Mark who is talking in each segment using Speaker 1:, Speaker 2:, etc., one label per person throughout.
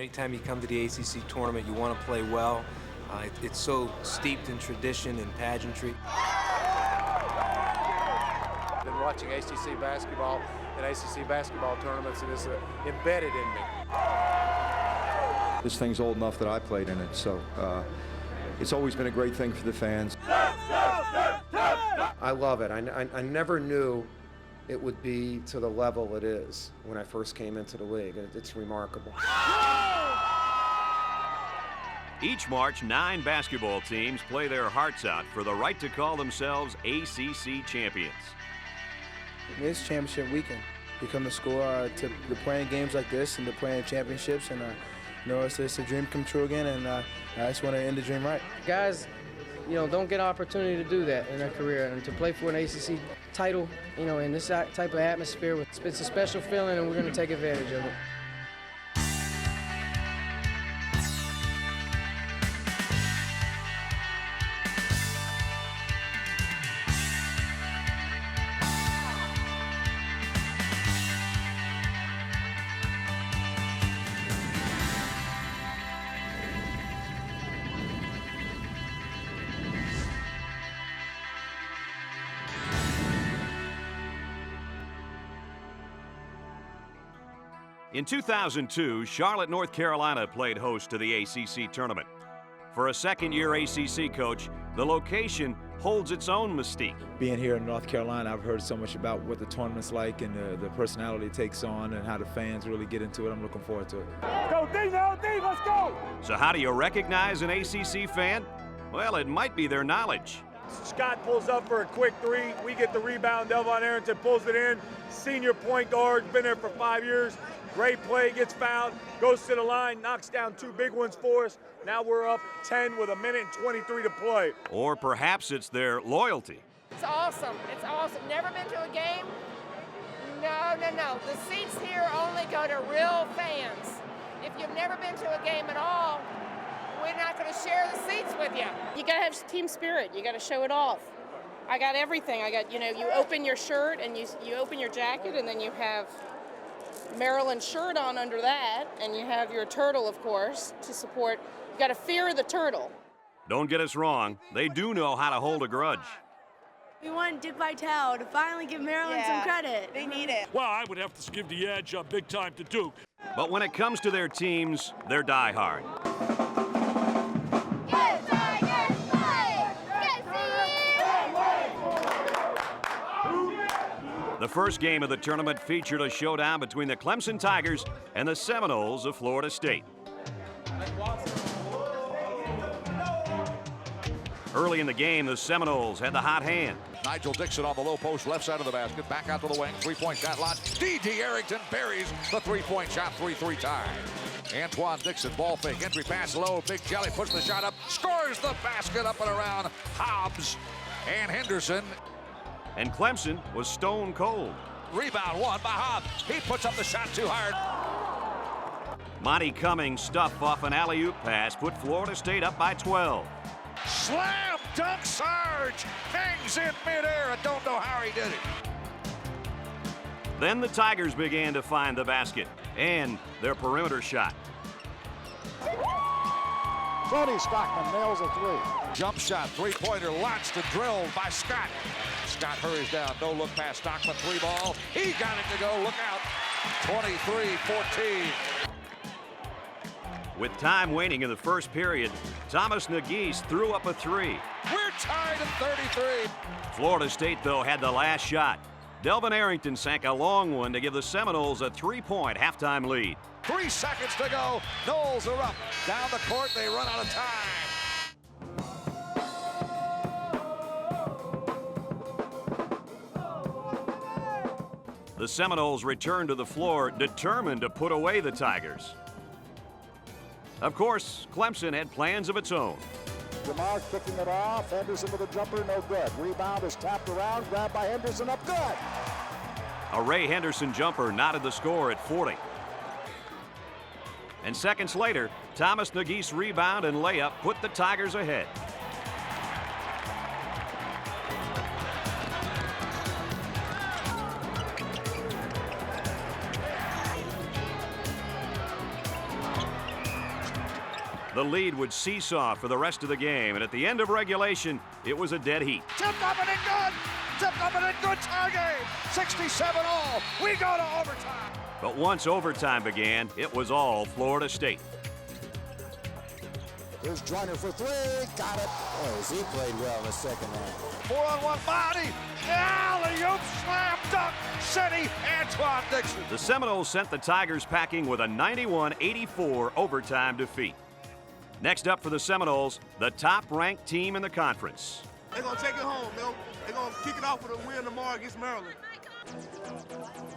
Speaker 1: Anytime you come to the ACC tournament, you want to play well. It's so steeped in tradition and pageantry.
Speaker 2: Been watching ACC basketball and ACC basketball tournaments, and it's embedded in me.
Speaker 3: This thing's old enough that I played in it, so it's always been a great thing for the fans.
Speaker 2: I love it. I never knew it would be to the level it is when I first came into the league. It's remarkable.
Speaker 4: Each March, 9 basketball teams play their hearts out for the right to call themselves ACC champions.
Speaker 5: It's championship weekend. You come to school to playing games like this and to playing championships, and it's a dream come true again, and I just want to end the dream right.
Speaker 6: Guys, don't get an opportunity to do that in their career, and to play for an ACC title, in this type of atmosphere, it's a special feeling, and we're going to take advantage of it.
Speaker 4: In 2002, Charlotte, North Carolina played host to the ACC tournament. For a second-year ACC coach, the location holds its own mystique.
Speaker 7: Being here in North Carolina, I've heard so much about what the tournament's like and the personality it takes on and how the fans really get into it. I'm looking forward to it.
Speaker 8: Go D, now D, let's go!
Speaker 4: So how do you recognize an ACC fan? Well, it might be their knowledge.
Speaker 8: Scott pulls up for a quick three. We get the rebound. Delvon Arrington pulls it in. Senior point guard, been there for 5 years. Great play, gets fouled, goes to the line, knocks down 2 big ones for us. Now we're up 10 with 1:23 to play.
Speaker 4: Or perhaps it's their loyalty.
Speaker 9: It's awesome. It's awesome. Never been to a game? No. The seats here only go to real fans. If you've never been to a game at all, we're not going to share the seats with you.
Speaker 10: You got to have team spirit. You got to show it off. I got everything. I got, you open your shirt and you open your jacket, and then you have Maryland shirt on under that, and you have your turtle, of course, to support. You got to fear the turtle.
Speaker 4: Don't get us wrong, they do know how to hold a grudge.
Speaker 11: We want Dick Vitale to finally give Maryland some credit.
Speaker 9: They need it.
Speaker 8: Well, I would have to give the edge big time to Duke.
Speaker 4: But when it comes to their teams, they're diehard. The first game of the tournament featured a showdown between the Clemson Tigers and the Seminoles of Florida State. Early in the game, the Seminoles had the hot hand.
Speaker 12: Nigel Dixon on the low post, left side of the basket, back out to the wing, three-point shot launch. D.D. Arrington buries the three-point shot, 3-3 tie. Antoine Dixon, ball fake, entry pass low, Big Jelly puts the shot up, scores the basket up and around Hobbs and Henderson.
Speaker 4: And Clemson was stone cold.
Speaker 12: Rebound won by Hobbs. He puts up the shot too hard.
Speaker 4: Monty Cummings' stuff off an alley-oop pass put Florida State up by 12.
Speaker 12: Slam dunk Sarge hangs in midair. I don't know how he did it.
Speaker 4: Then the Tigers began to find the basket and their perimeter shot.
Speaker 13: Tony Stockman nails a three.
Speaker 12: Jump shot, three-pointer, launched and drilled by Scott. Scott hurries down, no look past Stockman, 3 ball. He got it to go, look out. 23-14.
Speaker 4: With time waning in the first period, Thomas Nagise threw up a 3.
Speaker 12: We're tied at 33.
Speaker 4: Florida State, though, had the last shot. Delvon Arrington sank a long one to give the Seminoles a 3-point halftime lead.
Speaker 12: 3 seconds to go. Noles are up. Down the court, they run out of time.
Speaker 4: The Seminoles returned to the floor, determined to put away the Tigers. Of course, Clemson had plans of its own.
Speaker 13: DeMar kicking it off. Henderson with a jumper, no good. Rebound is tapped around, grabbed by Henderson, up good.
Speaker 4: A Ray Henderson jumper knotted the score at 40. And seconds later, Thomas Nagise rebound and layup put the Tigers ahead. The lead would seesaw for the rest of the game, and at the end of regulation, it was a dead heat.
Speaker 12: Tipped up and in good. Tipped up and in good. Tie game. 67 all. We go to overtime.
Speaker 4: But once overtime began, it was all Florida State.
Speaker 13: Here's Joyner for three. Got it. Oh, he played well in the second half.
Speaker 12: 4-on-1 body. Alley-oop slam dunk. City, Antoine Dixon.
Speaker 4: The Seminoles sent the Tigers packing with a 91-84 overtime defeat. Next up for the Seminoles, the top-ranked team in the conference.
Speaker 14: They're going to take it home. They're going to kick it off with a win tomorrow against Maryland.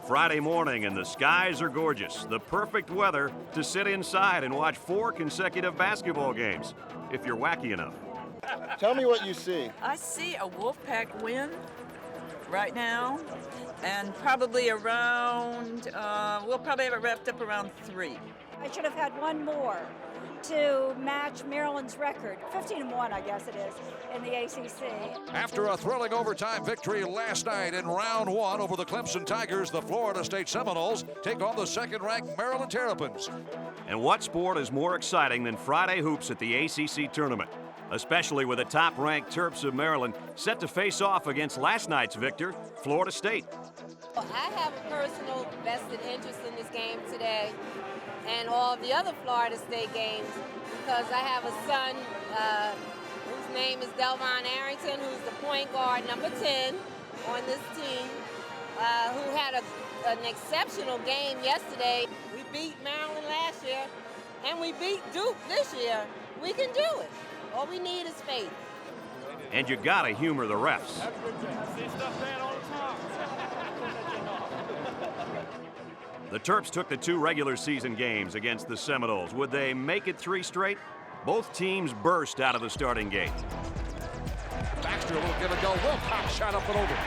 Speaker 4: Friday morning, and the skies are gorgeous. The perfect weather to sit inside and watch 4 consecutive basketball games, if you're wacky enough.
Speaker 15: Tell me what you see.
Speaker 16: I see a Wolfpack win right now, and probably around, we'll probably have it wrapped up around 3.
Speaker 17: I should have had one more to match Maryland's record, 15-1, I guess it is, in the ACC.
Speaker 12: After a thrilling overtime victory last night in round 1 over the Clemson Tigers, the Florida State Seminoles take on the second-ranked Maryland Terrapins.
Speaker 4: And what sport is more exciting than Friday hoops at the ACC tournament, especially with the top-ranked Terps of Maryland set to face off against last night's victor, Florida State.
Speaker 18: I have a personal vested interest in this game today and all the other Florida State games because I have a son whose name is Delvon Arrington, who's the point guard number 10 on this team, who had an exceptional game yesterday. We beat Maryland last year, and we beat Duke this year. We can do it. All we need is faith.
Speaker 4: And you gotta humor the refs. The Terps took the 2 regular season games against the Seminoles. Would they make it 3 straight? Both teams burst out of the starting gate.
Speaker 12: Baxter, a little give and go. Wilcox shot up and over.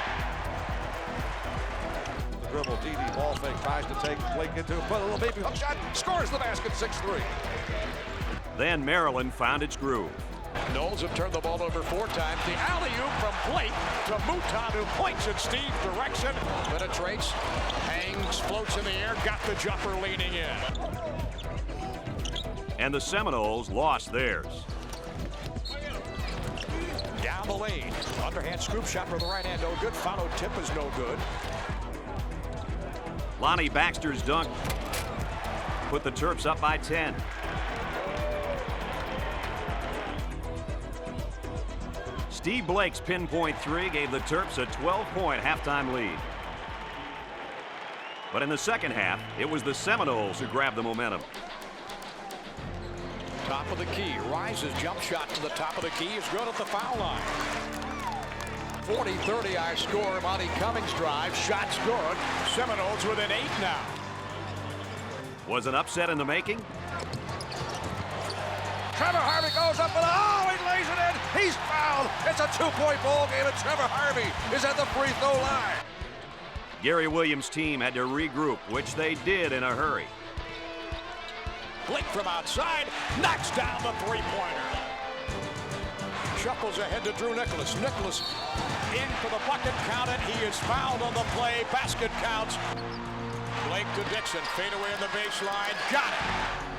Speaker 12: The dribble, DD, ball fake, tries to take Blake into it, put a little baby hook shot, scores the basket, 6-3.
Speaker 4: Then Maryland found its groove.
Speaker 12: Knowles have turned the ball over 4 times. The alley-oop from Blake to Mouton, who points in Steve's direction. Penetrates, hangs, floats in the air, got the jumper leaning in.
Speaker 4: And the Seminoles lost theirs.
Speaker 12: Down the lane, underhand scoop shot for the right hand, no good. Follow tip is no good.
Speaker 4: Lonnie Baxter's dunk put the Terps up by 10. Steve Blake's pinpoint 3 gave the Terps a 12-point halftime lead. But in the second half, it was the Seminoles who grabbed the momentum.
Speaker 12: Top of the key, rises, jump shot to the top of the key is good at the foul line. 40-30 I score. Monty Cummings drives, shot's good. Seminoles within 8 now.
Speaker 4: Was an upset in the making?
Speaker 12: Trevor Harvey goes up and he lays it in. He's fouled. It's a 2-point ball game, and Trevor Harvey is at the free throw line.
Speaker 4: Gary Williams' team had to regroup, which they did in a hurry.
Speaker 12: Blake from outside knocks down the 3-pointer. Shuffles ahead to Drew Nicholas. Nicholas in for the bucket. Count it. He is fouled on the play. Basket counts. Blake to Dixon. Fade away in the baseline. Got it.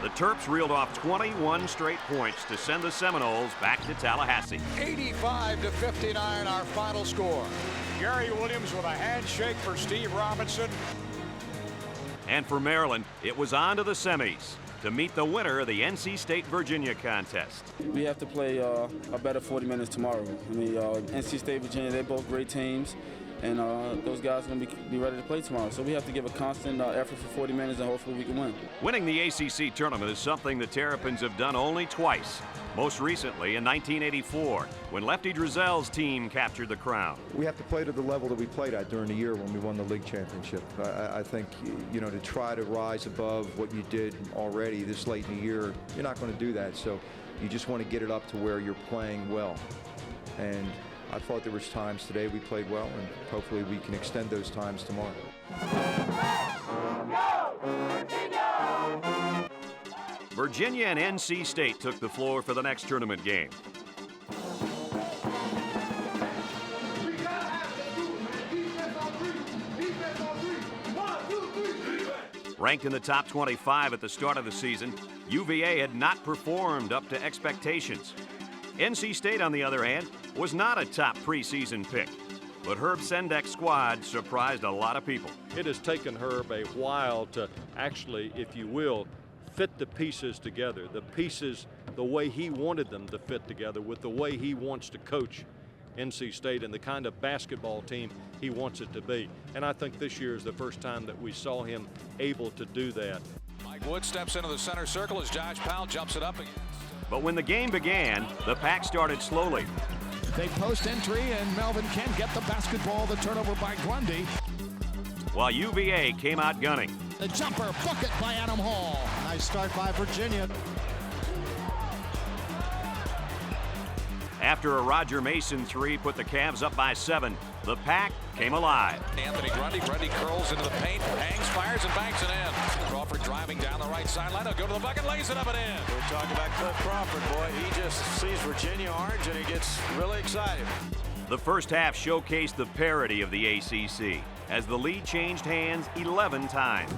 Speaker 4: The Terps reeled off 21 straight points to send the Seminoles back to Tallahassee.
Speaker 12: 85-59 our final score. Gary Williams with a handshake for Steve Robinson.
Speaker 4: And for Maryland, it was on to the semis to meet the winner of the NC State-Virginia contest.
Speaker 5: We have to play a better 40 minutes tomorrow. I mean, NC State, Virginia, they're both great teams, and those guys are going to be ready to play tomorrow. So we have to give a constant effort for 40 minutes, and hopefully we can win.
Speaker 4: Winning the ACC tournament is something the Terrapins have done only twice. Most recently in 1984, when Lefty Drizel's team captured the crown.
Speaker 3: We have to play to the level that we played at during the year when we won the league championship. I think, you know, to try to rise above what you did already this late in the year, you're not going to do that. So you just want to get it up to where you're playing well. And I thought there was times today we played well, and hopefully we can extend those times tomorrow.
Speaker 4: Virginia and NC State took the floor for the next tournament game. Ranked in the top 25 at the start of the season, UVA had not performed up to expectations. NC State, on the other hand, was not a top preseason pick. But Herb Sendek's squad surprised a lot of people.
Speaker 19: It has taken Herb a while to actually, if you will, fit the pieces together. The pieces the way he wanted them to fit together with the way he wants to coach NC State and the kind of basketball team he wants it to be. And I think this year is the first time that we saw him able to do that.
Speaker 12: Mike Wood steps into the center circle as Josh Powell jumps it up again.
Speaker 4: But when the game began, the Pack started slowly.
Speaker 20: They post entry and Melvin can't get the basketball. The turnover by Grundy.
Speaker 4: While UVA came out gunning.
Speaker 20: The jumper, bucket by Adam Hall. Nice start by Virginia.
Speaker 4: After a Roger Mason three put the Cavs up by 7, the Pack came alive.
Speaker 12: Anthony Grundy curls into the paint, hangs, fires, and banks it in. Crawford driving down the right sideline. He'll go to the bucket, lays it up and in.
Speaker 21: We're talking about Cliff Crawford, boy. He just sees Virginia orange and he gets really excited.
Speaker 4: The first half showcased the parity of the ACC as the lead changed hands 11 times.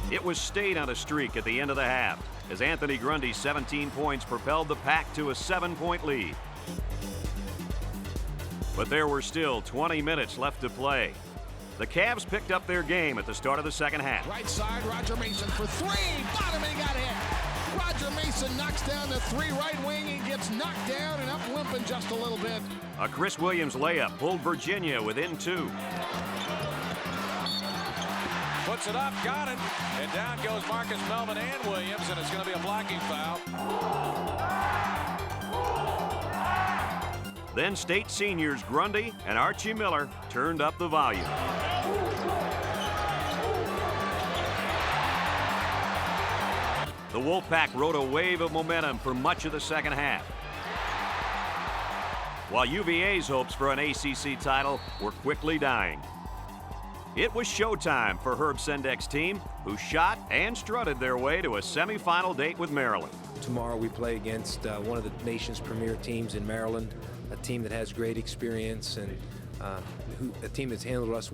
Speaker 4: It was State on a streak at the end of the half as Anthony Grundy's 17 points propelled the Pack to a 7-point lead. But there were still 20 minutes left to play. The Cavs picked up their game at the start of the second half.
Speaker 20: Right side, Roger Mason for three. Bottom, and he got hit. Roger Mason knocks down the three right wing. He gets knocked down and up limping just a little bit.
Speaker 4: A Chris Williams layup pulled Virginia within 2.
Speaker 12: Puts it up, got it. And down goes Marcus Melvin and Williams, and it's going to be a blocking foul.
Speaker 4: Then State seniors Grundy and Archie Miller turned up the volume. The Wolfpack rode a wave of momentum for much of the second half, while UVA's hopes for an ACC title were quickly dying. It was showtime for Herb Sendek's team, who shot and strutted their way to a semifinal date with Maryland.
Speaker 1: Tomorrow we play against one of the nation's premier teams in Maryland, a team that has great experience and a team that's handled us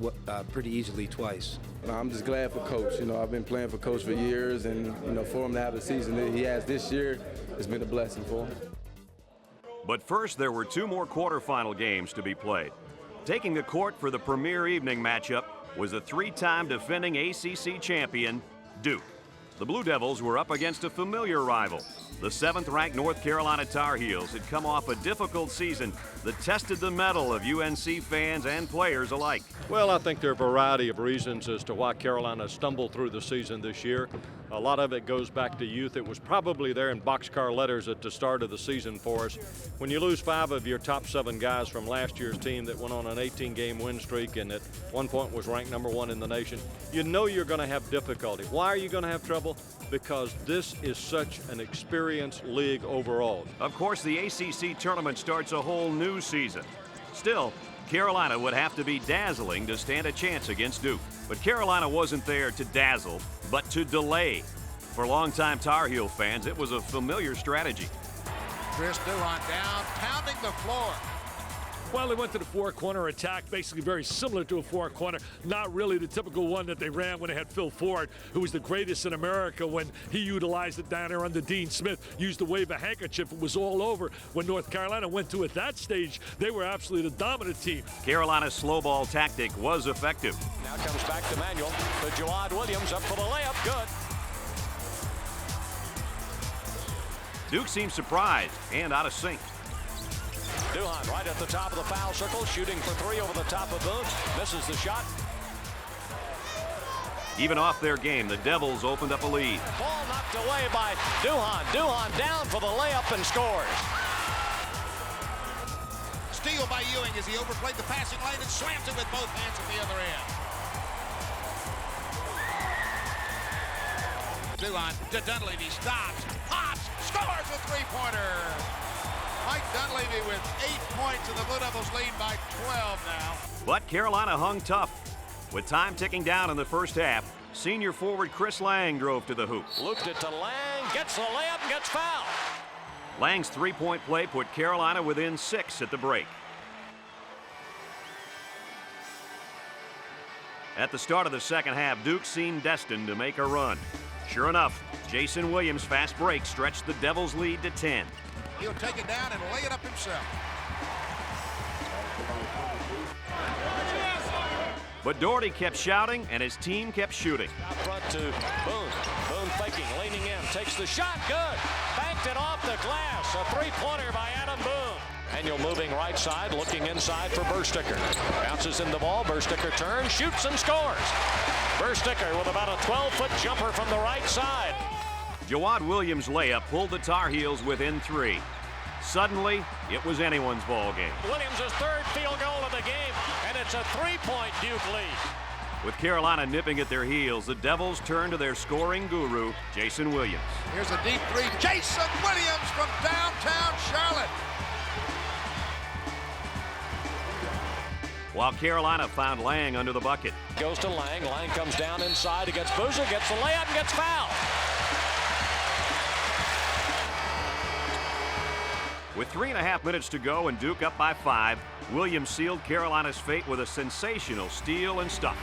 Speaker 1: pretty easily twice.
Speaker 5: I'm just glad for Coach. I've been playing for Coach for years, and for him to have the season that he has this year, it's been a blessing for him.
Speaker 4: But first, there were 2 more quarterfinal games to be played. Taking the court for the premier evening matchup was the 3-time defending ACC champion, Duke. The Blue Devils were up against a familiar rival. The 7th-ranked North Carolina Tar Heels had come off a difficult season that tested the mettle of UNC fans and players alike.
Speaker 19: Well, I think there are a variety of reasons as to why Carolina stumbled through the season this year. A lot of it goes back to youth. It was probably there in boxcar letters at the start of the season for us. When you lose 5 of your top 7 guys from last year's team that went on an 18-game win streak and at one point was ranked #1 in the nation, you know you're going to have difficulty. Why are you going to have trouble? Because this is such an experienced league overall.
Speaker 4: Of course, the ACC tournament starts a whole new season. Still, Carolina would have to be dazzling to stand a chance against Duke. But Carolina wasn't there to dazzle, but to delay. For longtime Tar Heel fans, it was a familiar strategy.
Speaker 13: Chris Duhon down, pounding the floor.
Speaker 22: Well, they went to the 4-corner attack, basically very similar to a 4-corner, not really the typical one that they ran when they had Phil Ford, who was the greatest in America when he utilized it down there under Dean Smith, used to wave a handkerchief. It was all over. When North Carolina went to at that stage, they were absolutely the dominant team.
Speaker 4: Carolina's slow ball tactic was effective.
Speaker 12: Now comes back to Manuel, to Jawad Williams, up for the layup, good.
Speaker 4: Duke seemed surprised and out of sync.
Speaker 12: Duhon right at the top of the foul circle, shooting for 3 over the top of Booth. Misses the shot.
Speaker 4: Even off their game, the Devils opened up a lead.
Speaker 12: Ball knocked away by Duhon. Duhon down for the layup and scores.
Speaker 13: Steal by Ewing as he overplayed the passing lane and slams it with both hands at the other end. Duhon to Dunleavy, stops, pops, scores a 3-pointer. Mike Dunleavy with 8 points, and the Blue Devils lead by 12 now.
Speaker 4: But Carolina hung tough. With time ticking down in the first half, senior forward Chris Lang drove to the hoop.
Speaker 12: Looped it to Lang, gets the layup, and gets fouled.
Speaker 4: Lang's three-point play put Carolina within 6 at the break. At the start of the second half, Duke seemed destined to make a run. Sure enough, Jason Williams' fast break stretched the Devils' lead to 10.
Speaker 13: He'll take it down and lay it up himself.
Speaker 4: But Doherty kept shouting and his team kept shooting.
Speaker 21: Out front to Boone. Boone faking, leaning in, takes the shot, good. Banked it off the glass. A three-pointer by Adam Boone. Daniel moving right side, looking inside for Versticker. Bounces in the ball, Versticker turns, shoots and scores. Versticker with about a 12-foot jumper from the right side.
Speaker 4: Jawad Williams' layup pulled the Tar Heels within 3. Suddenly, it was anyone's ball game.
Speaker 21: Williams' third field goal of the game, and it's a three-point Duke lead.
Speaker 4: With Carolina nipping at their heels, the Devils turn to their scoring guru, Jason Williams.
Speaker 13: Here's a deep three. Jason Williams from downtown Charlotte.
Speaker 4: While Carolina found Lang under the bucket.
Speaker 21: Goes to Lang. Lang comes down inside against Boozer, gets the layup and gets fouled.
Speaker 4: With 3.5 minutes to go and Duke up by 5, Williams sealed Carolina's fate with a sensational steal and stuff.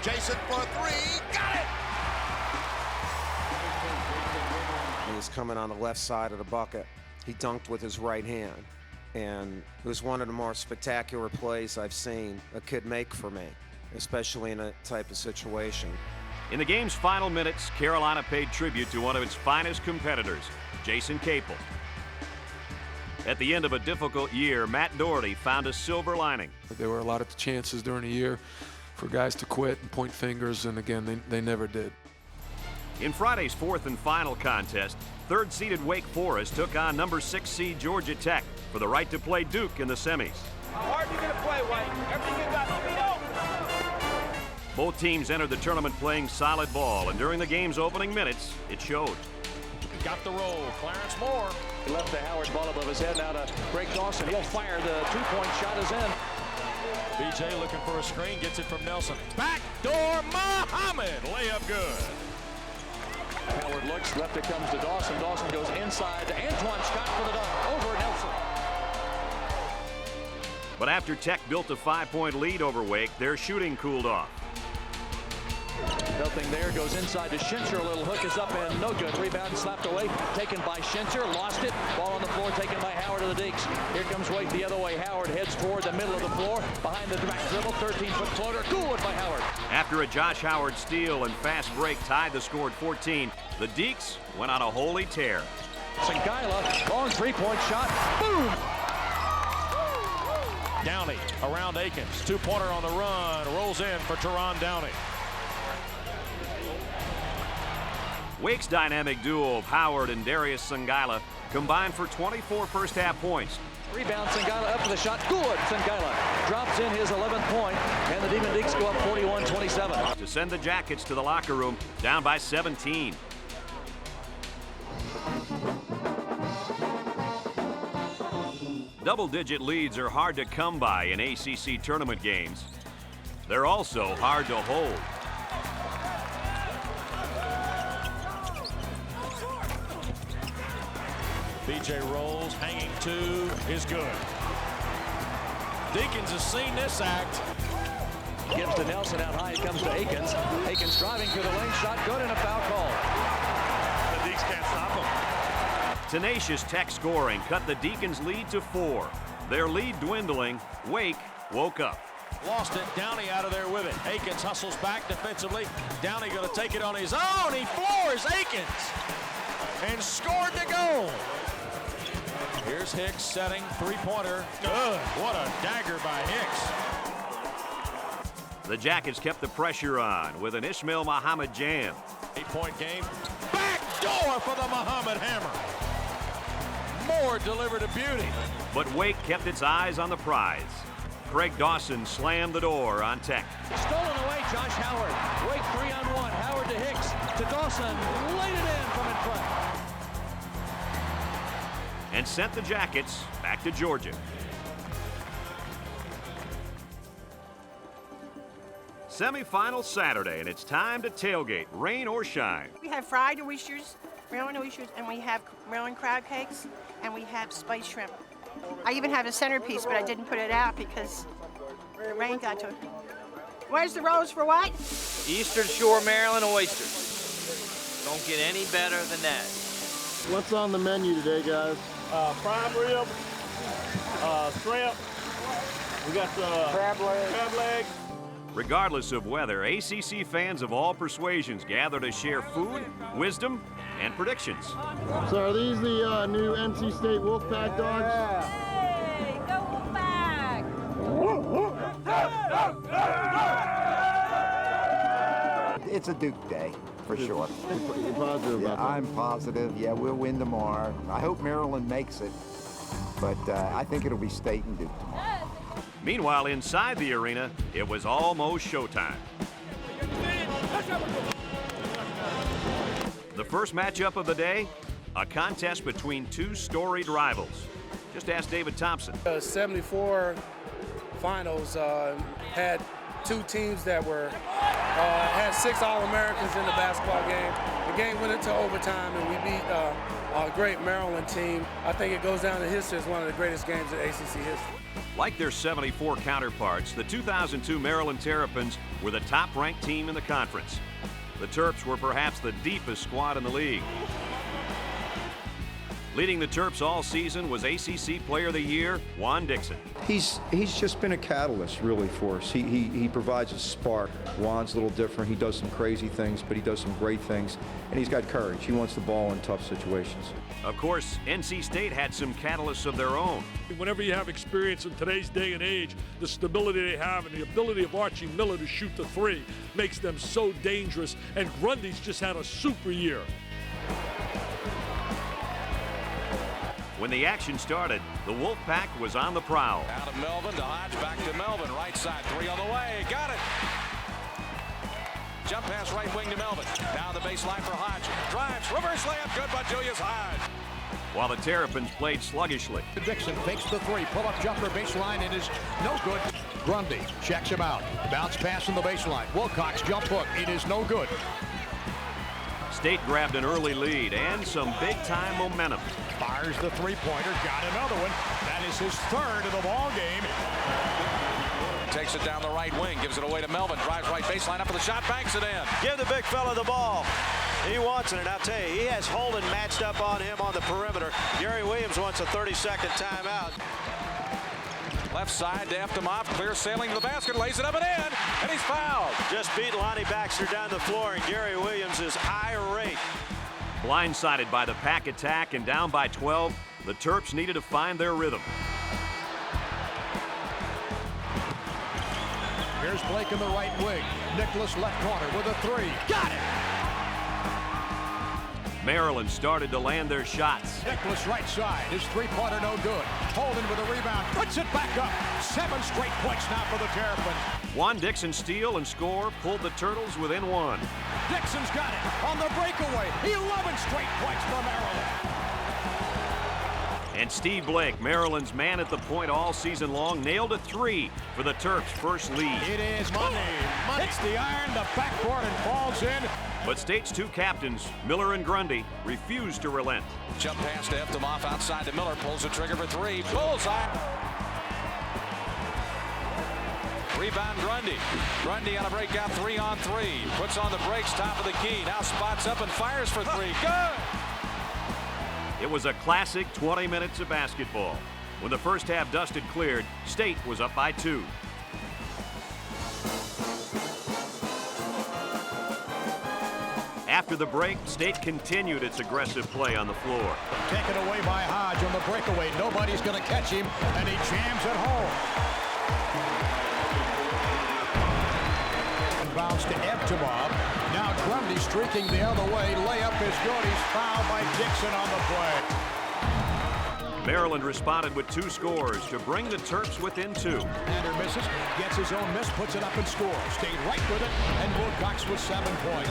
Speaker 13: Jason for three, got it!
Speaker 2: He was coming on the left side of the bucket. He dunked with his right hand. And it was one of the more spectacular plays I've seen a kid make for me, especially in a type of situation.
Speaker 4: In the game's final minutes, Carolina paid tribute to one of its finest competitors, Jason Capel. At the end of a difficult year, Matt Doherty found a silver lining.
Speaker 6: There were a lot of chances during the year for guys to quit and point fingers, and again, they never did.
Speaker 4: In Friday's fourth and final contest, third-seeded Wake Forest took on number 6 seed Georgia Tech for the right to play Duke in the semis.
Speaker 23: How hard are you going to play, White? Everything you got,
Speaker 4: Both teams entered the tournament playing solid ball, and during the game's opening minutes, it showed.
Speaker 21: Got the roll. Clarence Moore.
Speaker 24: He left the Howard ball above his head. Now to Greg Dawson. He'll fire. The two-point shot is in.
Speaker 21: BJ looking for a screen. Gets it from Nelson. Backdoor Muhammad. Layup good.
Speaker 24: Howard looks. Left it comes to Dawson. Dawson goes inside to Antoine Scott for the dunk. Over Nelson.
Speaker 4: But after Tech built a 5-point lead over Wake, their shooting cooled off.
Speaker 24: Nothing there. Goes inside to Schincher. A little hook is up and no good. Rebound slapped away. Taken by Schincher. Lost it. Ball on the floor taken by Howard to the Deeks. Here comes Wake the other way. Howard heads toward the middle of the floor. Behind the back dribble. 13-foot floater. Good by Howard.
Speaker 4: After a Josh Howard steal and fast break tied the score at 14, the Deeks went on a holy tear.
Speaker 24: Sangaila. Long three-point shot. Boom!
Speaker 21: Downey around Akins. Two-pointer on the run. Rolls in for Teron Downey.
Speaker 4: Wake's dynamic duo of Howard and Darius Sangaila combined for 24 first-half points.
Speaker 24: Rebound, Sangaila up for the shot. Good. Sangaila drops in his 11th point, and the Demon Deeks go up 41-27.
Speaker 4: To send the Jackets to the locker room down by 17. Double-digit leads are hard to come by in ACC tournament games. They're also hard to hold.
Speaker 21: BJ rolls, hanging two is good. Deakins has seen this act.
Speaker 24: Gives to Nelson out high. It comes to Akins. Akins driving through the lane. Shot good and a foul call.
Speaker 21: The Deeks can't stop him.
Speaker 4: Tenacious Tech scoring cut the Deacons' lead to 4. Their lead dwindling, Wake woke up.
Speaker 21: Lost it. Downey out of there with it. Akins hustles back defensively. Downey going to take it on his own. He floors Akins and scored the goal. Here's Hicks setting three-pointer. Good. What a dagger by Hicks.
Speaker 4: The Jackets kept the pressure on with an Ismail Muhammad jam.
Speaker 21: 8-point game. Back door for the Muhammad hammer. Moore delivered a beauty.
Speaker 4: But Wake kept its eyes on the prize. Craig Dawson slammed the door on Tech.
Speaker 24: Stolen away, Josh Howard. Wake 3-on-1. Howard to Hicks. To Dawson. Laid it in from in front.
Speaker 4: And sent the Jackets back to Georgia. Semifinal Saturday, and it's time to tailgate, rain or shine.
Speaker 7: We have fried oysters, Maryland oysters, and we have Maryland crab cakes, and we have spiced shrimp. I even have a centerpiece, but I didn't put it out because the rain got to it. Where's the rose for what?
Speaker 23: Eastern Shore, Maryland oysters. Don't get any better than that.
Speaker 15: What's on the menu today, guys?
Speaker 23: Prime rib, shrimp. We got the crab legs.
Speaker 4: Regardless of weather, ACC fans of all persuasions gather to share food, wisdom, and predictions.
Speaker 15: So are these the new NC State Wolfpack dogs?
Speaker 17: Hey, go Wolfpack!
Speaker 9: It's a Duke day, for sure.
Speaker 15: You're positive about that?
Speaker 9: I'm positive. Yeah, we'll win tomorrow. I hope Maryland makes it, but I think it'll be State and Duke tomorrow.
Speaker 4: Meanwhile, inside the arena, it was almost showtime. The first matchup of the day, a contest between two storied rivals. Just ask David Thompson.
Speaker 5: 74 finals had two teams that were had 6 All-Americans in the basketball game. The game went into overtime, and we beat a great Maryland team. I think it goes down in history as one of the greatest games in ACC history.
Speaker 4: Like their 74 counterparts, the 2002 Maryland Terrapins were the top-ranked team in the conference. The Terps were perhaps the deepest squad in the league. Leading the Terps all season was ACC Player of the Year, Juan Dixon.
Speaker 3: He's just been a catalyst, really, for us. He provides a spark. Juan's a little different. He does some crazy things, but he does some great things. And he's got courage. He wants the ball in tough situations.
Speaker 4: Of course, NC State had some catalysts of their own.
Speaker 22: Whenever you have experience in today's day and age, the stability they have and the ability of Archie Miller to shoot the three makes them so dangerous. And Grundy's just had a super year.
Speaker 4: When the action started, the Wolfpack was on the prowl.
Speaker 21: Out of Melvin to Hodge, back to Melvin, right side, 3 on the way, got it! Jump pass right wing to Melvin. Down the baseline for Hodge. Drives, reverse layup, good by Julius Hodge.
Speaker 4: While the Terrapins played sluggishly.
Speaker 20: Dixon fakes the three, pull-up jumper baseline, it is no good. Grundy checks him out. Bounce pass from the baseline. Wilcox jump hook, it is no good.
Speaker 4: State grabbed an early lead and some big-time momentum.
Speaker 20: Fires the three-pointer, got another one. That is his third of the ball game.
Speaker 21: Takes it down the right wing, gives it away to Melvin, drives right baseline up for the shot, banks it in. Give the big fella the ball. He wants it, and I'll tell you, he has Holden matched up on him on the perimeter. Gary Williams wants a 30-second timeout. Left side to Eftimov, clear sailing to the basket, lays it up and in, and he's fouled. Just beat Lonnie Baxter down the floor, and Gary Williams is irate.
Speaker 4: Blindsided by the pack attack and down by 12, the Terps needed to find their rhythm.
Speaker 20: Here's Blake in the right wing. Nicholas left corner with a three. Got it!
Speaker 4: Maryland started to land their shots.
Speaker 20: Nicholas right side. His three-pointer no good. Holden with a rebound. Puts it back up. 7 straight points now for the Terrapins.
Speaker 4: Juan Dixon steal and score pulled the Turtles within 1.
Speaker 20: Dixon's got it on the breakaway. 11 straight points for Maryland.
Speaker 4: And Steve Blake, Maryland's man at the point all season long, nailed a 3 for the Terps' first lead.
Speaker 20: It is money. Hits the iron, the backboard, and falls in.
Speaker 4: But State's 2 captains, Miller and Grundy, refused to relent.
Speaker 21: Jump pass to Eftimov outside to Miller, pulls the trigger for 3. Bullseye. Rebound Grundy. Grundy on a breakout 3-on-3. Puts on the brakes, top of the key. Now spots up and fires for 3. Good!
Speaker 4: It was a classic 20 minutes of basketball. When the first half dust had cleared, State was up by 2. After the break, State continued its aggressive play on the floor.
Speaker 20: Taken away by Hodge on the breakaway. Nobody's going to catch him, and he jams it home. And bounce to Eftimov. Now Grundy streaking the other way. Layup is good. He's fouled by Dixon on the play.
Speaker 4: Maryland responded with 2 scores to bring the Terps within 2.
Speaker 20: Ander misses, gets his own miss, puts it up and scores. Stayed right with it, and Wilcox with 7 points.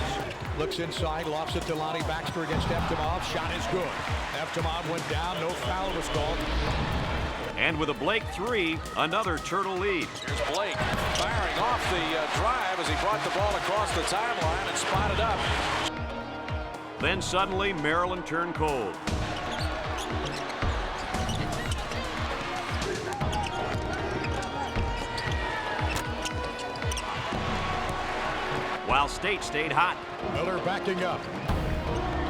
Speaker 20: Looks inside, lofts it to Lonnie Baxter against Eftimov. Shot is good. Eftimov went down, no foul was called.
Speaker 4: And with a Blake three, another Turtle lead.
Speaker 24: Here's Blake firing off the drive as he brought the ball across the timeline and spotted up.
Speaker 4: Then suddenly Maryland turned cold. While State stayed hot.
Speaker 20: Miller backing up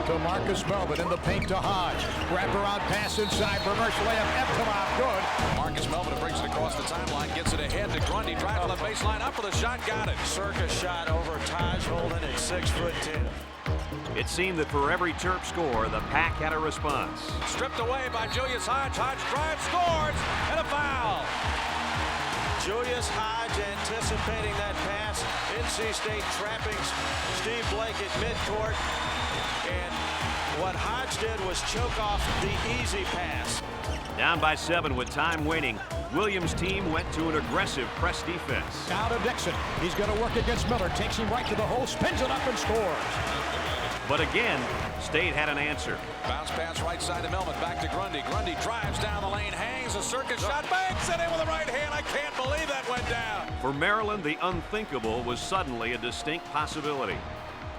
Speaker 20: to Marcus Melvin in the paint to Hodge. Wraparound pass inside, reverse layup, Eptomov, good.
Speaker 24: Marcus Melvin brings it across the timeline, gets it ahead to Grundy, drive on the baseline, up for the shot, got it.
Speaker 21: Circus shot over Taj Holden at 6'10".
Speaker 4: It seemed that for every Terp score, the Pack had a response.
Speaker 24: Stripped away by Julius Hodge. Hodge drives, scores, and a foul.
Speaker 21: Julius Hodge anticipating that pass. NC State trapping Steve Blake at midcourt. And what Hodge did was choke off the easy pass.
Speaker 4: Down by 7 with time waning, Williams' team went to an aggressive press defense.
Speaker 20: Now to Dixon. He's going to work against Miller. Takes him right to the hole, spins it up and scores.
Speaker 4: But again, State had an answer.
Speaker 24: Bounce pass right side to Melvin, back to Grundy. Grundy drives down the lane, hangs a circus shot, banks it in with the right hand. I can't believe that went down.
Speaker 4: For Maryland, the unthinkable was suddenly a distinct possibility.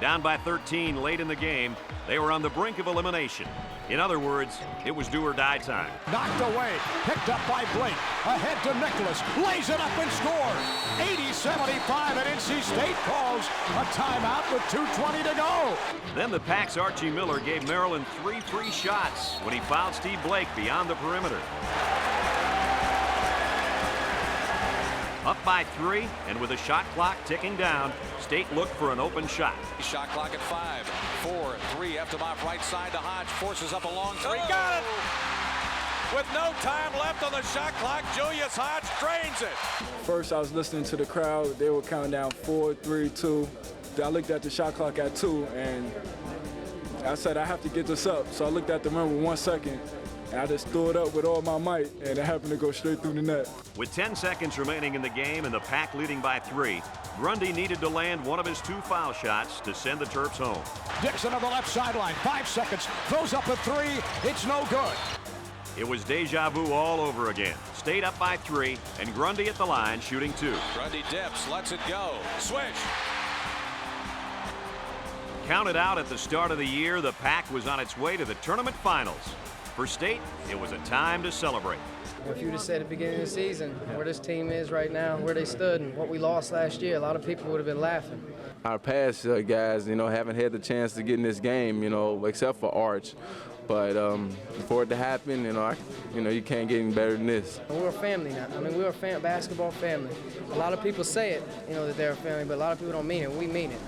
Speaker 4: Down by 13 late in the game, they were on the brink of elimination. In other words, it was do or die time.
Speaker 20: Knocked away, picked up by Blake. Ahead to Nicholas, lays it up and scores. 80-75, and NC State calls a timeout with 2:20 to go.
Speaker 4: Then the Pack's Archie Miller gave Maryland 3 free shots when he fouled Steve Blake beyond the perimeter. Up by 3, and with the shot clock ticking down, State looked for an open shot.
Speaker 24: Shot clock at 5, 4, 3, Eptomov right side to Hodge, forces up a long three, got it! With no time left on the shot clock, Julius Hodge drains it.
Speaker 5: First, I was listening to the crowd. They were counting down 4, 3, 2. I looked at the shot clock at 2, and I said, I have to get this up. So I looked at the rim with 1 second, and I just threw it up with all my might, and it happened to go straight through the net.
Speaker 4: With 10 seconds remaining in the game and the Pack leading by 3, Grundy needed to land one of his 2 foul shots to send the Terps home.
Speaker 20: Dixon on the left sideline, 5 seconds, throws up a 3, it's no good.
Speaker 4: It was deja vu all over again. State up by 3, and Grundy at the line shooting 2.
Speaker 24: Grundy dips, lets it go, swish.
Speaker 4: Counted out at the start of the year, the Pack was on its way to the tournament finals. For State, it was a time to celebrate.
Speaker 8: If you would have said at the beginning of the season where this team is right now, where they stood, and what we lost last year, a lot of people would have been laughing.
Speaker 10: Our past guys, haven't had the chance to get in this game, except for Arch. But for it to happen, you can't get any better than this.
Speaker 8: We're a family now. We're a basketball family. A lot of people say it, that they're a family, but a lot of people don't mean it. We mean it.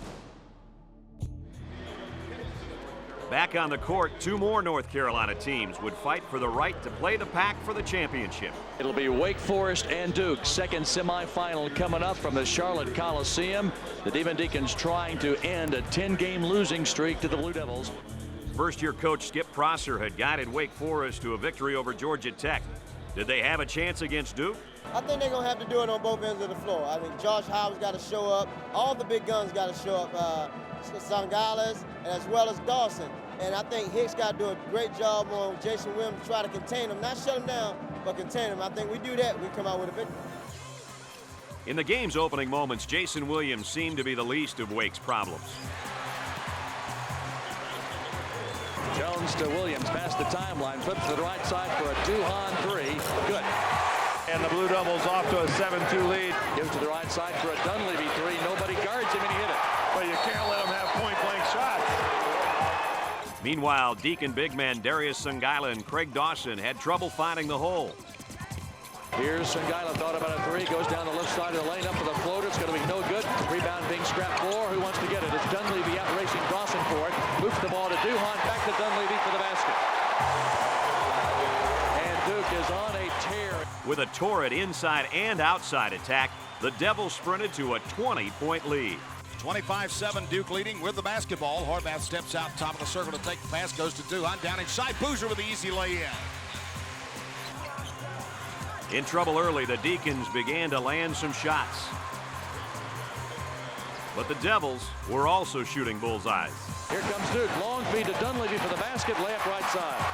Speaker 4: Back on the court, 2 more North Carolina teams would fight for the right to play the Pack for the championship.
Speaker 24: It'll be Wake Forest and Duke. Second semifinal coming up from the Charlotte Coliseum. The Demon Deacons trying to end a 10-game losing streak to the Blue Devils.
Speaker 4: First-year coach Skip Prosser had guided Wake Forest to a victory over Georgia Tech. Did they have a chance against Duke?
Speaker 11: I think they're going to have to do it on both ends of the floor. I think Josh Howard's got to show up. All the big guns got to show up. Sangales, as well as Dawson. And I think Hicks got to do a great job on Jason Williams to try to contain him. Not shut him down, but contain him. I think we do that, we come out with a victory.
Speaker 4: In the game's opening moments, Jason Williams seemed to be the least of Wake's problems.
Speaker 24: Jones to Williams, past the timeline, flips to the right side for a 2-on-3. Good.
Speaker 14: And the Blue Devils off to a 7-2 lead.
Speaker 24: Gives to the right side for a Dunleavy 3. Nobody guards him, and he hit it.
Speaker 14: But you can't let him have point-blank shots.
Speaker 4: Meanwhile, Deacon big man Darius Sangaila and Craig Dawson had trouble finding the hole.
Speaker 24: Here's Sangaila, thought about a 3, goes down the left side of the lane, up for the floater. It's going to be no good. Rebound being scrapped for. Who wants to get it? It's Dunleavy out racing Dawson for it. Moves the ball to Duhon, back to Dunleavy for the basket. And Duke is on a tear.
Speaker 4: With a torrid inside and outside attack, the Devils sprinted to a 20-point lead.
Speaker 13: 25-7 Duke leading with the basketball. Horvath steps out top of the circle to take the pass, goes to Duhon, down inside. Boozer with the easy lay-in.
Speaker 4: In trouble early, the Deacons began to land some shots. But the Devils were also shooting bullseyes.
Speaker 24: Here comes Duke. Long feed to Dunleavy for the basket. Layup right side.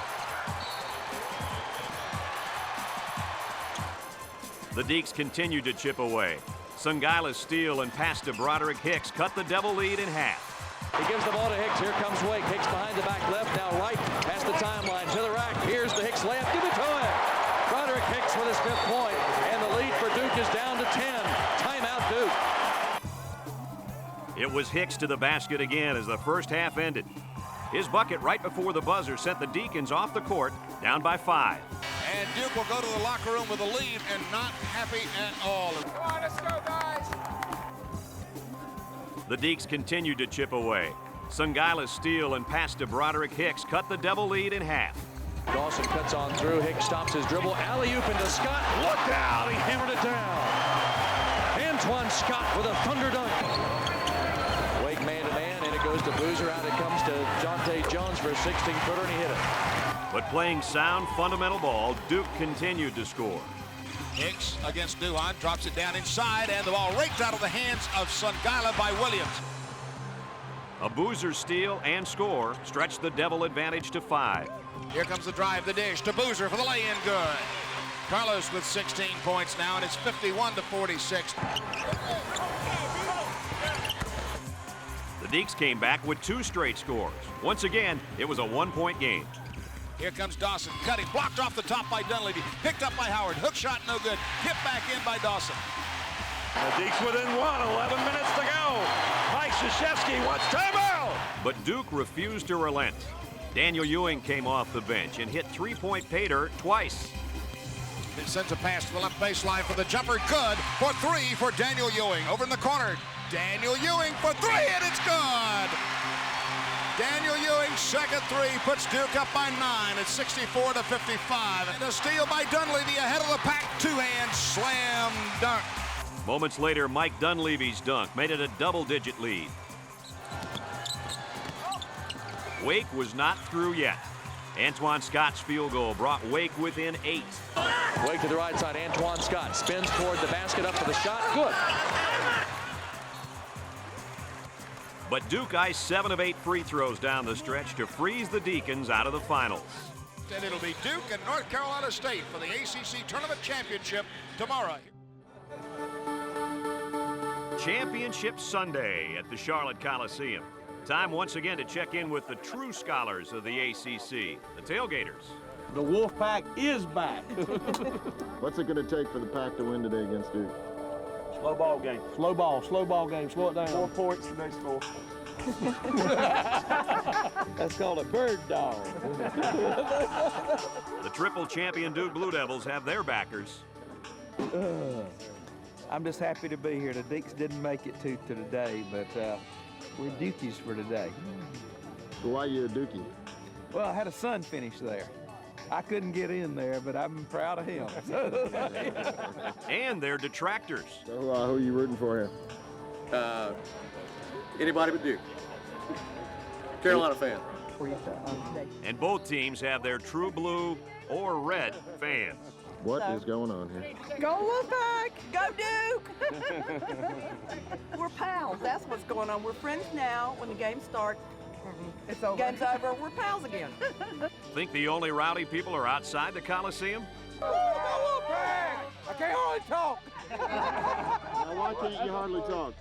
Speaker 4: The Deeks continued to chip away. Sungaila's steal and pass to Broderick Hicks cut the Devil lead in half.
Speaker 24: He gives the ball to Hicks. Here comes Wake. Hicks behind the back left, now right, past the timeline to the rack. Here's the Hicks layup. Give it to him. Broderick Hicks with his 5th point, and the lead for Duke is down to 10. Timeout, Duke.
Speaker 4: It was Hicks to the basket again as the first half ended. His bucket right before the buzzer sent the Deacons off the court, down by 5.
Speaker 13: And Duke will go to the locker room with a lead and not happy at all. Come on, let's go, guys.
Speaker 4: The Deeks continued to chip away. Sungaila's steal and pass to Broderick Hicks cut the Devil lead in half.
Speaker 24: Dawson cuts on through. Hicks stops his dribble. Alley-oop into Scott. Look out! He hammered it down. Antoine Scott with a thunder dunk. Wake man-to-man, and it goes to Boozer. Out it comes to Jonte Jones for a 16-footer, and he hit it.
Speaker 4: But playing sound, fundamental ball, Duke continued to score.
Speaker 13: Hicks against Duhon, drops it down inside, and the ball raked out of the hands of Sungaila by Williams.
Speaker 4: A Boozer steal and score stretched the Devil advantage to 5.
Speaker 13: Here comes the drive, the dish to Boozer for the lay-in good. Carlos with 16 points now, and it's 51-46.
Speaker 4: The Deeks came back with 2 straight scores. Once again, it was a 1-point game.
Speaker 13: Here comes Dawson, cutting, blocked off the top by Dunleavy, picked up by Howard, hook shot no good, hit back in by Dawson.
Speaker 14: The Deeks within 11 minutes to go. Mike Krzyzewski wants timeout.
Speaker 4: But Duke refused to relent. Daniel Ewing came off the bench and hit 3-point pay dirt twice.
Speaker 13: It sends a pass to the left baseline for the jumper, good for 3 for Daniel Ewing. Over in the corner, Daniel Ewing for 3, and it's good. Daniel Ewing's second 3 puts Duke up by 9 at 64-55. And a steal by Dunleavy ahead of the pack, 2-hand slam dunk.
Speaker 4: Moments later, Mike Dunleavy's dunk made it a double-digit lead. Wake was not through yet. Antoine Scott's field goal brought Wake within 8.
Speaker 24: Wake to the right side, Antoine Scott spins toward the basket, up for the shot, good.
Speaker 4: But Duke iced 7 of 8 free throws down the stretch to freeze the Deacons out of the finals.
Speaker 13: And it'll be Duke and North Carolina State for the ACC Tournament Championship tomorrow.
Speaker 4: Championship Sunday at the Charlotte Coliseum. Time once again to check in with the true scholars of the ACC, the Tailgaters.
Speaker 1: The Wolfpack is back.
Speaker 15: What's it going to take for the Pack to win today against Duke?
Speaker 1: Slow ball game. Slow ball game. Slow it down. 4 points the next 4. That's called a bird dog.
Speaker 4: The triple champion Duke Blue Devils have their backers.
Speaker 16: I'm just happy to be here. The Deeks didn't make it to today, but we're Dukies for today.
Speaker 15: So why are you a Dukie?
Speaker 16: Well, I had a son finish there. I couldn't get in there, but I'm proud of him.
Speaker 4: And their detractors.
Speaker 15: So who are you rooting for here?
Speaker 18: Anybody but Duke. Carolina fan.
Speaker 4: And both teams have their true blue or red fans.
Speaker 15: What is going on here?
Speaker 19: Go Wolfpack! Go Duke! We're pals. That's what's going on. We're friends now. When the game starts, it's over. Game's over. We're pals again.
Speaker 4: Think the only rowdy people are outside the Coliseum?
Speaker 1: Go Wolfpack! I can't hardly talk.
Speaker 15: Now, why can't you hardly talk?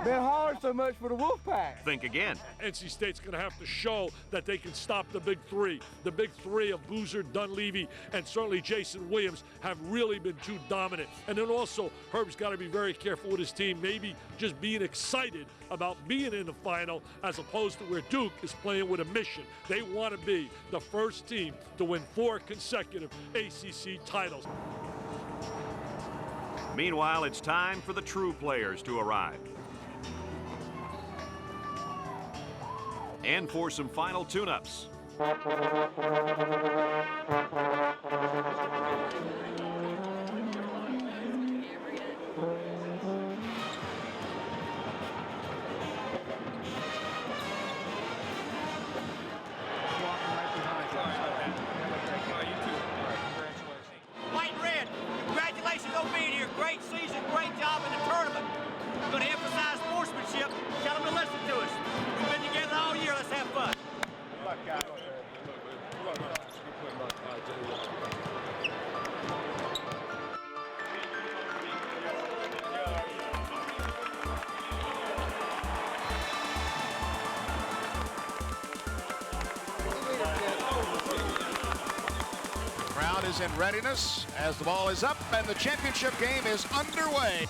Speaker 1: Been hard so much for the Wolfpack.
Speaker 4: Think again.
Speaker 22: NC State's going to have to show that they can stop the big 3. The big 3 of Boozer, Dunleavy, and certainly Jason Williams have really been too dominant. And then also, Herb's got to be very careful with his team, maybe just being excited about being in the final as opposed to where Duke is playing with a mission. They want to be the first team to win 4 consecutive ACC titles.
Speaker 4: Meanwhile, it's time for the true players to arrive. And for some final tune-ups.
Speaker 25: White and red, congratulations on being here. Great season, great job in the tournament. We're going to emphasize sportsmanship. Tell them to listen to us. We've been together all year. Let's have fun.
Speaker 13: Crowd is in readiness as the ball is up and the championship game is underway.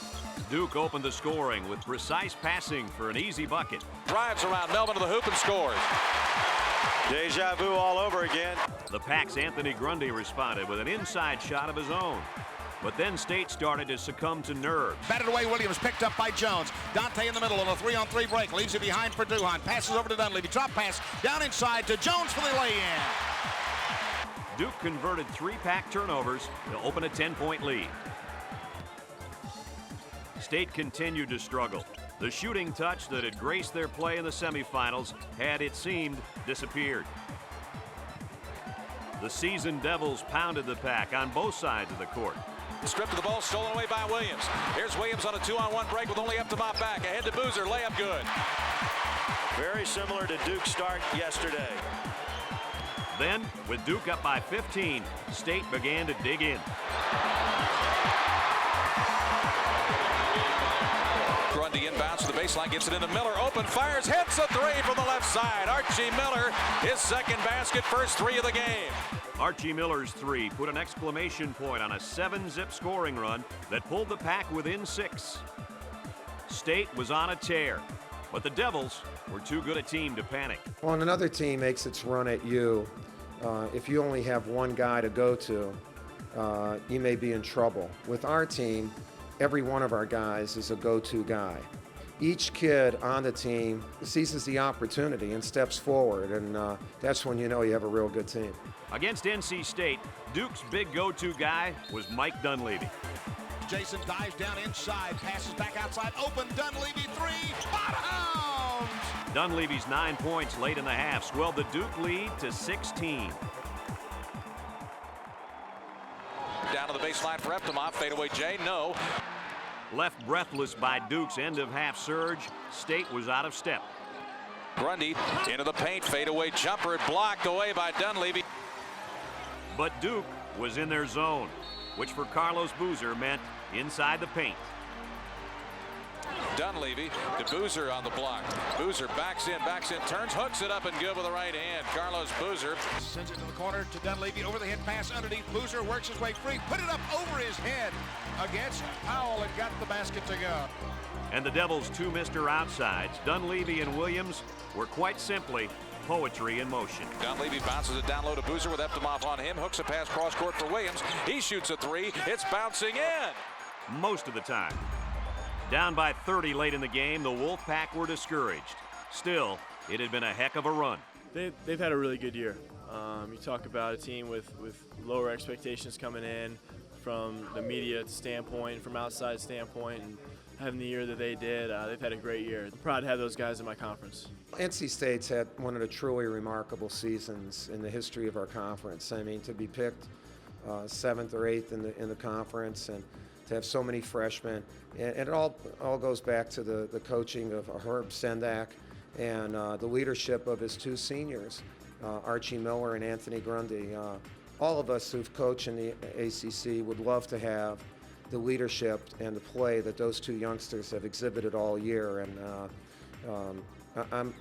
Speaker 4: Duke opened the scoring with precise passing for an easy bucket.
Speaker 21: Drives around Melvin to the hoop and scores.
Speaker 2: Deja vu all over again.
Speaker 4: The Pac's Anthony Grundy responded with an inside shot of his own. But then State started to succumb to nerves.
Speaker 13: Batted away, Williams picked up by Jones. Dante in the middle on a 3-on-3 break. Leaves it behind for Duhon. Passes over to Dunleavy. Drop pass down inside to Jones for the lay-in.
Speaker 4: Duke converted 3 Pac turnovers to open a 10-point lead. State continued to struggle. The shooting touch that had graced their play in the semifinals had, it seemed, disappeared. The seasoned Devils pounded the Pac on both sides of the court.
Speaker 21: Stripped of the ball, stolen away by Williams. Here's Williams on a 2-on-1 break with only Eptimov back. Ahead to Boozer, layup good.
Speaker 2: Very similar to Duke's start yesterday.
Speaker 4: Then, with Duke up by 15, State began to dig in.
Speaker 21: Grundy inbounds to the baseline, gets it into Miller. Open, fires, hits a 3 from the left side. Archie Miller, his second basket, first 3 of the game.
Speaker 4: Archie Miller's 3 put an exclamation point on a 7-zip scoring run that pulled the Pac within 6. State was on a tear, but the Devils were too good a team to panic.
Speaker 6: When another team makes its run at you, if you only have one guy to go to, you may be in trouble. With our team, every one of our guys is a go-to guy. Each kid on the team seizes the opportunity and steps forward, and that's when you know you have a real good team.
Speaker 4: Against NC State, Duke's big go-to guy was Mike Dunleavy.
Speaker 13: Jason dives down inside, passes back outside, open, Dunleavy 3, bottom!
Speaker 4: Dunleavy's 9 points late in the half swelled the Duke lead to 16.
Speaker 21: Down to the baseline for Eptimov, fadeaway Jay, no.
Speaker 4: Left breathless by Duke's end-of-half surge, State was out of step.
Speaker 21: Grundy into the paint, fadeaway jumper, blocked away by Dunleavy.
Speaker 4: But Duke was in their zone, which for Carlos Boozer meant inside the paint.
Speaker 21: Dunleavy to Boozer on the block. Boozer backs in, turns, hooks it up and good with the right hand. Carlos Boozer
Speaker 13: sends it to the corner to Dunleavy, over the head pass underneath. Boozer works his way free, put it up over his head against Powell and got the basket to go.
Speaker 4: And the Devils' 2 Mr. Outsides, Dunleavy and Williams, were quite simply poetry in motion.
Speaker 21: Dunleavy bounces it down low to Boozer with Eptimov on him, hooks a pass cross court for Williams. He shoots a 3, it's bouncing in.
Speaker 4: Most of the time. Down by 30 late in the game, the Wolfpack were discouraged. Still, it had been a heck of a run.
Speaker 7: They've had a really good year. You talk about a team with lower expectations coming in from the media standpoint, from outside standpoint, and having the year that they did, they've had a great year. I'm proud to have those guys in my conference.
Speaker 6: NC State's had one of the truly remarkable seasons in the history of our conference. I mean, to be picked 7th or 8th in the conference, and to have so many freshmen, and it all goes back to the coaching of Herb Sendak and the leadership of his 2 seniors, Archie Miller and Anthony Grundy. All of us who've coached in the ACC would love to have the leadership and the play that those 2 youngsters have exhibited all year, and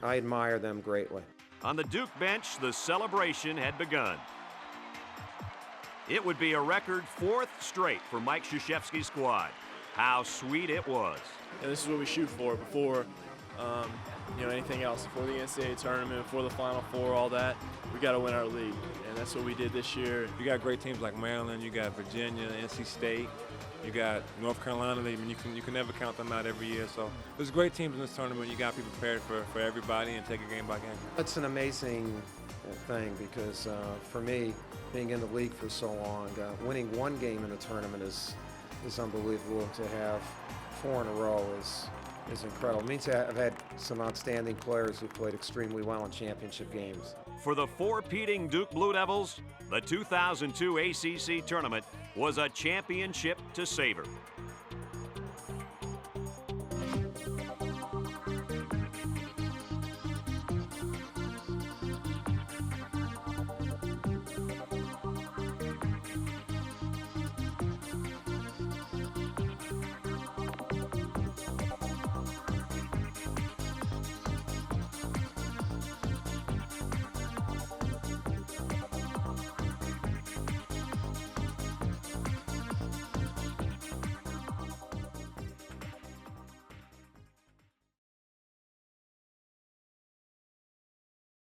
Speaker 6: I admire them greatly.
Speaker 4: On the Duke bench, the celebration had begun. It would be a record 4th straight for Mike Krzyzewski's squad. How sweet it was.
Speaker 7: And this is what we shoot for before anything else, before the NCAA tournament, before the Final Four, all that. We got to win our league, and that's what we did this year.
Speaker 12: You got great teams like Maryland, you got Virginia, NC State, you got North Carolina. You can never count them out every year. So there's great teams in this tournament. You got to be prepared for everybody and take it game by game.
Speaker 6: It's an amazing thing because for me, being in the league for so long, winning 1 game in the tournament is unbelievable. To have 4 in a row is incredible. It means I've had some outstanding players who played extremely well in championship games.
Speaker 4: For the 4-peating Duke Blue Devils, the 2002 ACC tournament was a championship to savor.